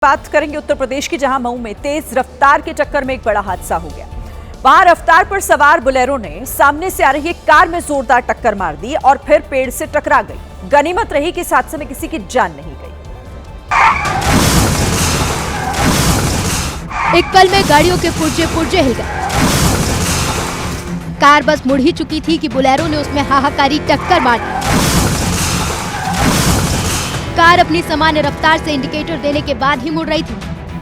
बात करेंगे उत्तर प्रदेश की, जहां मऊ में तेज रफ्तार के चक्कर में एक बड़ा हादसा हो गया। वहां रफ्तार पर सवार बोलेरो ने सामने से आ रही एक कार में जोरदार टक्कर मार दी और फिर पेड़ से टकरा गई। गनीमत रही कि इस हादसे में किसी की जान नहीं गई। एक पल में गाड़ियों के पुर्जे हिल गए। कार बस मुड़ ही चुकी थी कि बोलेरो ने उसमें हाहाकारी टक्कर मार दी। कार अपनी सामान्य रफ्तार से इंडिकेटर देने के बाद ही मुड़ रही थी,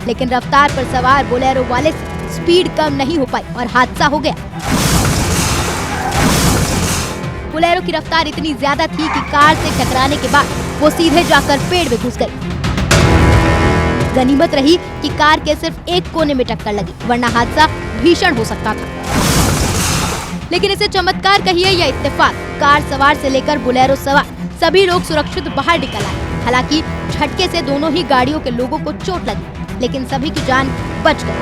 लेकिन रफ्तार पर सवार बोलेरो वाले से स्पीड कम नहीं हो पाई और हादसा हो गया। बोलेरो की रफ्तार इतनी ज्यादा थी कि कार से टकराने के बाद वो सीधे जाकर पेड़ में घुस गई। गनीमत रही कि कार के सिर्फ एक कोने में टक्कर लगी, वरना हादसा भीषण हो सकता था। लेकिन इसे चमत्कार कहिए या इत्तेफाक, कार सवार से लेकर बोलेरो सवार सभी लोग सुरक्षित बाहर निकल आए। हालांकि झटके से दोनों ही गाड़ियों के लोगों को चोट लगी, लेकिन सभी की जान बच गई।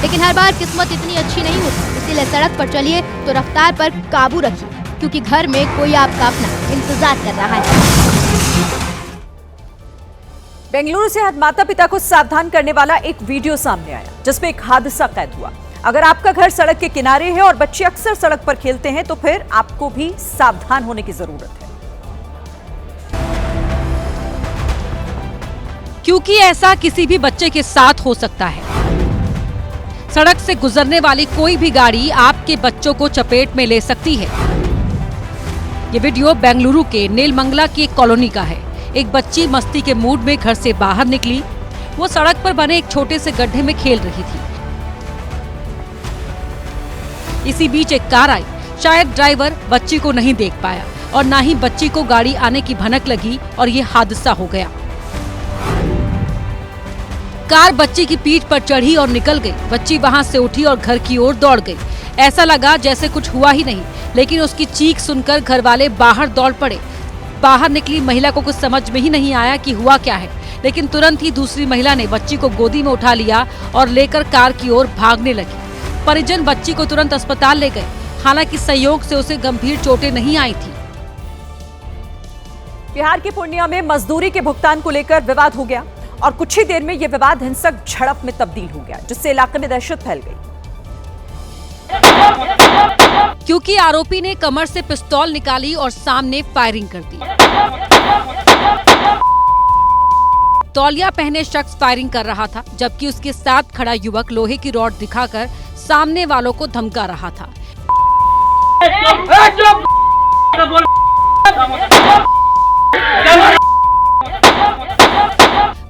लेकिन हर बार किस्मत इतनी अच्छी नहीं होती, इसीलिए सड़क पर चलिए तो रफ्तार पर काबू रखिए, क्योंकि घर में कोई आपका अपना इंतजार कर रहा है। बेंगलुरु से आज माता पिता को सावधान करने वाला एक वीडियो सामने आया, जिसमें एक हादसा कैद हुआ। अगर आपका घर सड़क के किनारे है और बच्चे अक्सर सड़क पर खेलते हैं, तो फिर आपको भी सावधान होने की जरूरत है, क्योंकि ऐसा किसी भी बच्चे के साथ हो सकता है। सड़क से गुजरने वाली कोई भी गाड़ी आपके बच्चों को चपेट में ले सकती है। ये वीडियो बेंगलुरु के नेलमंगला की एक कॉलोनी का है। एक बच्ची मस्ती के मूड में घर से बाहर निकली। वो सड़क पर बने एक छोटे से गड्ढे में खेल रही थी। इसी बीच एक कार आई। शायद ड्राइवर बच्ची को नहीं देख पाया और ना ही बच्ची को गाड़ी आने की भनक लगी और ये हादसा हो गया। कार बच्ची की पीठ पर चढ़ी और निकल गई। बच्ची वहां से उठी और घर की ओर दौड़ गई। ऐसा लगा जैसे कुछ हुआ ही नहीं, लेकिन उसकी चीख सुनकर घर वाले बाहर दौड़ पड़े। बाहर निकली महिला को कुछ समझ में ही नहीं आया कि हुआ क्या है, लेकिन तुरंत ही दूसरी महिला ने बच्ची को गोदी में उठा लिया और लेकर कार की ओर भागने लगी। परिजन बच्ची को तुरंत अस्पताल ले गए। हालांकि संयोग से उसे गंभीर चोटें नहीं आई थी। बिहार के पूर्णिया में मजदूरी के भुगतान को लेकर विवाद हो गया और कुछ ही देर में यह विवाद हिंसक झड़प में तब्दील हो गया, जिससे इलाके में दहशत फैल गई। क्योंकि आरोपी ने कमर से पिस्तौल निकाली और सामने फायरिंग कर दी। तौलिया पहने शख्स फायरिंग कर रहा था, जबकि उसके साथ खड़ा युवक लोहे की रॉड दिखाकर सामने वालों को धमका रहा था।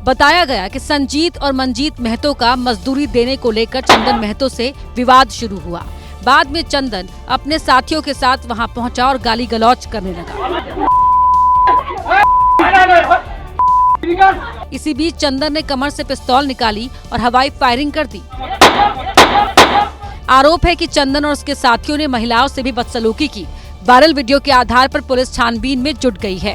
बताया गया कि संजीत और मंजीत महतो का मजदूरी देने को लेकर चंदन महतो से विवाद शुरू हुआ। बाद में चंदन अपने साथियों के साथ वहां पहुंचा और गाली गलौज करने लगा। इसी बीच चंदन ने कमर से पिस्तौल निकाली और हवाई फायरिंग कर दी। आरोप है कि चंदन और उसके साथियों ने महिलाओं से भी बदसलूकी की। वायरल वीडियो के आधार पर पुलिस छानबीन में जुट गई है।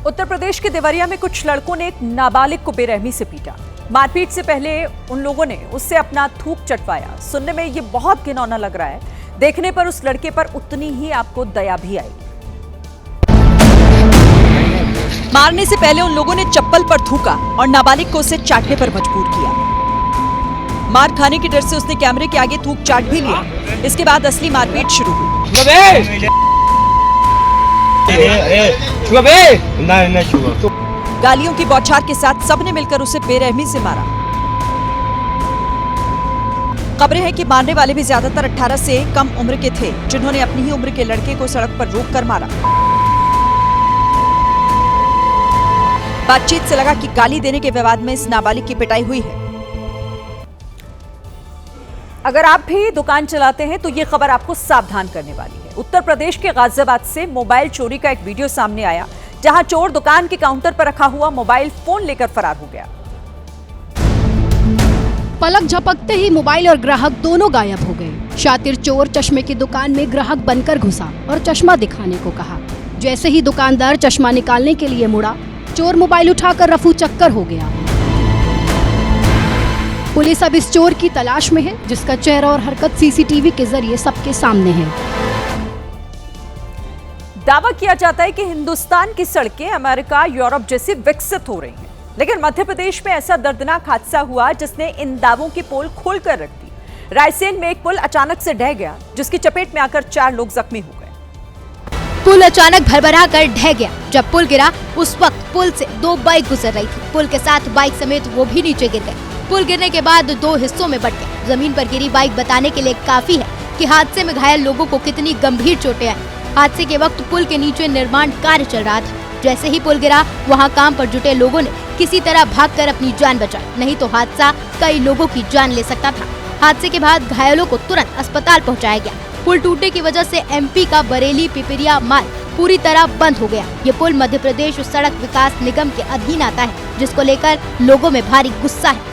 उत्तर प्रदेश के देवरिया में कुछ लड़कों ने एक नाबालिग को बेरहमी से पीटा। मारपीट से पहले उन लोगों ने उससे अपना थूक चटवाया। सुनने में ये बहुत घिनौना लग रहा है। देखने पर उस लड़के पर उतनी ही आपको दया भी आई। मारने से पहले उन लोगों ने चप्पल पर थूका और नाबालिग को उसे चाटने पर मजबूर किया। मार खाने के डर से उसने कैमरे के आगे थूक चाट भी लिया। इसके बाद असली मारपीट शुरू हुई। गालियों की बौछार के साथ सबने मिलकर उसे बेरहमी से मारा। खबरें हैं कि मारने वाले भी ज्यादातर 18 से कम उम्र के थे, जिन्होंने अपनी ही उम्र के लड़के को सड़क पर रोककर मारा। बातचीत से लगा कि गाली देने के विवाद में इस नाबालिग की पिटाई हुई है। अगर आप भी दुकान चलाते हैं तो ये खबर आपको सावधान करने वाली है। उत्तर प्रदेश के गाजियाबाद से मोबाइल चोरी का एक वीडियो सामने आया, जहां चोर दुकान के काउंटर पर रखा हुआ मोबाइल फोन लेकर फरार हो गया। पलक झपकते ही मोबाइल और ग्राहक दोनों गायब हो गए। शातिर चोर चश्मे की दुकान में ग्राहक बनकर घुसा और चश्मा दिखाने को कहा। जैसे ही दुकानदार चश्मा निकालने के लिए मुड़ा, चोर मोबाइल उठाकर रफू चक्कर हो गया। पुलिस अब इस चोर की तलाश में है, जिसका चेहरा और हरकत सीसीटीवी के जरिए सबके सामने है। दावा किया जाता है कि हिंदुस्तान की सड़कें अमेरिका, यूरोप जैसी विकसित हो रही हैं, लेकिन मध्य प्रदेश में ऐसा दर्दनाक हादसा हुआ जिसने इन दावों की पोल खोलकर रख दी। रायसेन में एक पुल अचानक से ढह गया, जिसकी चपेट में आकर 4 लोग जख्मी हो गए। पुल अचानक भरभरा कर ढह गया। जब पुल गिरा उस वक्त पुल से 2 बाइक गुजर रही थी। पुल के साथ बाइक समेत वो भी नीचे गिर गए। पुल गिरने के बाद 2 हिस्सों में बट गए। जमीन पर गिरी बाइक बताने के लिए काफी है कि हादसे में घायल लोगों को कितनी गंभीर चोटें आई। हादसे के वक्त पुल के नीचे निर्माण कार्य चल रहा था। जैसे ही पुल गिरा, वहां काम पर जुटे लोगों ने किसी तरह भागकर अपनी जान बचाई, नहीं तो हादसा कई लोगों की जान ले सकता था। हादसे के बाद घायलों को तुरंत अस्पताल पहुंचाया गया। पुल टूटने की वजह से एमपी का बरेली पिपरिया मार्ग पूरी तरह बंद हो गया। ये पुल मध्य प्रदेश सड़क विकास निगम के अधीन आता है, जिसको लेकर लोगों में भारी गुस्सा है।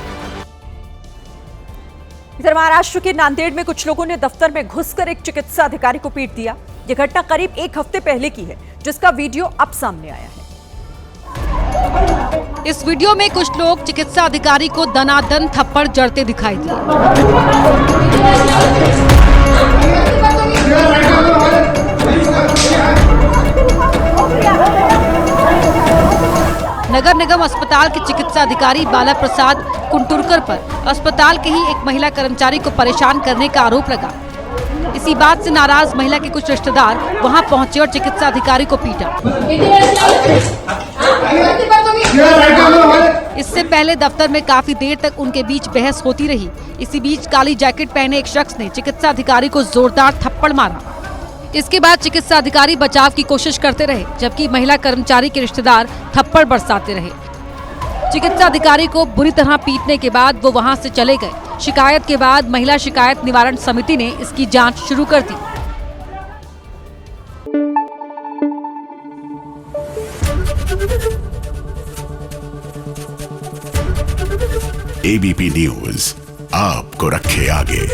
इधर महाराष्ट्र के नांदेड़ में कुछ लोगों ने दफ्तर में घुसकर एक चिकित्सा अधिकारी को पीट दिया। ये घटना करीब 1 हफ्ते पहले की है, जिसका वीडियो अब सामने आया है। इस वीडियो में कुछ लोग चिकित्सा अधिकारी को दनादन थप्पड़ जड़ते दिखाई दिए। नगर निगम अस्पताल के चिकित्सा अधिकारी बाला प्रसाद कुंटुरकर पर अस्पताल के ही एक महिला कर्मचारी को परेशान करने का आरोप लगा। इसी बात से नाराज महिला के कुछ रिश्तेदार वहां पहुंचे और चिकित्सा अधिकारी को पीटा। इससे पहले दफ्तर में काफी देर तक उनके बीच बहस होती रही। इसी बीच काली जैकेट पहने एक शख्स ने चिकित्सा अधिकारी को जोरदार थप्पड़ मारा। इसके बाद चिकित्सा अधिकारी बचाव की कोशिश करते रहे, जबकि महिला कर्मचारी के रिश्तेदार थप्पड़ बरसाते रहे। चिकित्सा अधिकारी को बुरी तरह पीटने के बाद वो वहां से चले गए। शिकायत के बाद महिला शिकायत निवारण समिति ने इसकी जांच शुरू कर दी। एबीपी न्यूज आपको रखे आगे।